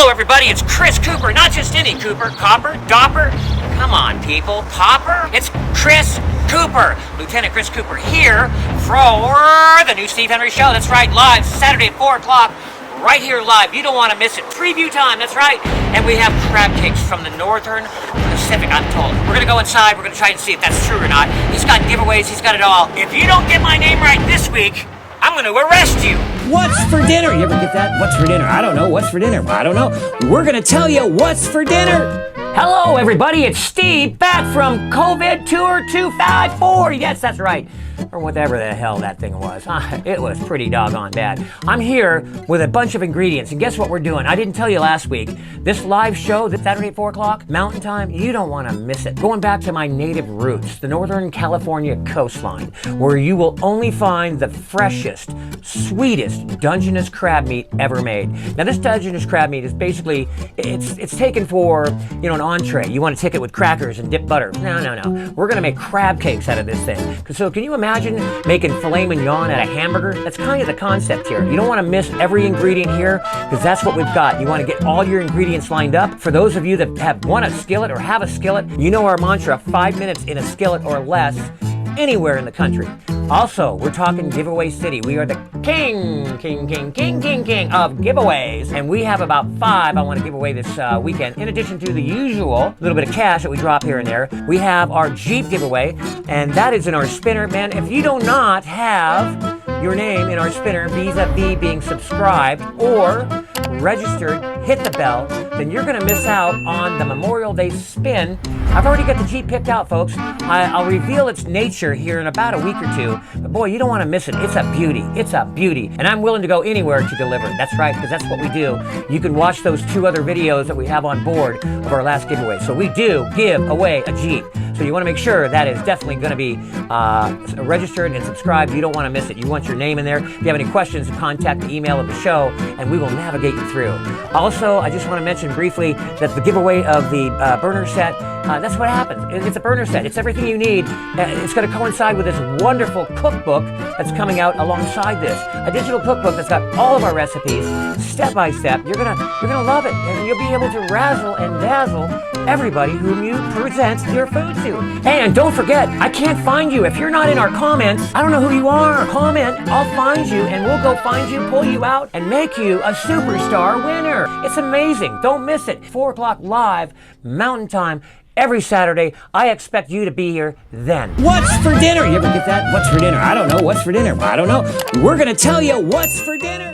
Hello everybody, it's Chris Cooper, not just any Cooper, Copper, Dopper, come on people, Popper, it's Chris Cooper, Lieutenant Chris Cooper here for the new Steve Henry Show. That's right, live Saturday at 4 o'clock, right here live. You don't want to miss it. Preview time, that's right. And we have crab cakes from the Northern Pacific, I'm told. We're going to go inside, we're going to try and see if that's true or not. He's got giveaways, he's got it all. If you don't get my name right this week, I'm going to arrest you. What's for dinner? You ever get that? What's for dinner? I don't know. What's for dinner? I don't know. We're going to tell you what's for dinner. Hello, everybody. It's Steve back from COVID Tour 254. Yes, that's right. Or whatever the hell that thing was. It was pretty doggone bad. I'm here with a bunch of ingredients, and guess what we're doing? I didn't tell you last week. This live show, this Saturday at 4 o'clock, Mountain Time, you don't want to miss it. Going back to my native roots, the Northern California coastline, where you will only find the freshest, sweetest Dungeness crab meat ever made. Now, this Dungeness crab meat is basically, it's taken for, you know, an entree. You want to take it with crackers and dip butter. No. We're going to make crab cakes out of this thing. So can you imagine making filet mignon out of hamburger? That's kind of the concept here. You don't want to miss every ingredient here because that's what we've got. You want to get all your ingredients lined up. For those of you that have a skillet or have a skillet, you know our mantra, 5 minutes in a skillet or less anywhere in the country. Also, we're talking giveaway city. We are the king of giveaways. And we have about 5 I want to give away this weekend. In addition to the usual little bit of cash that we drop here and there, we have our Jeep giveaway, and that is in our spinner. Man, if you do not have your name in our spinner, vis-a-vis being subscribed or registered, hit the bell, then you're going to miss out on the Memorial Day spin. I've already got the Jeep picked out, folks. I'll reveal its nature here in about a week or two. But boy, you don't want to miss it. It's a beauty. It's a beauty. And I'm willing to go anywhere to deliver. That's right, because that's what we do. You can watch those 2 other videos that we have on board of our last giveaway. So we do give away a Jeep. So you want to make sure that is definitely going to be registered and subscribed. You don't want to miss it. You want your name in there. If you have any questions, contact the email of the show, and we will navigate you through. Also, I just want to mention briefly that the giveaway of the burner set, that's what happens. It's a burner set. It's everything you need. It's going to coincide with this wonderful cookbook that's coming out alongside this. A digital cookbook that's got all of our recipes, step by step. You're gonna love it, and you'll be able to razzle and dazzle everybody whom you present your food to. And don't forget, I can't find you. If you're not in our comments, I don't know who you are. Comment, I'll find you, and we'll go find you, pull you out, and make you a superstar winner. It's amazing. Don't miss it. 4 o'clock live, Mountain Time, every Saturday. I expect you to be here then. What's for dinner? You ever get that? What's for dinner? I don't know. What's for dinner? I don't know. We're going to tell you what's for dinner.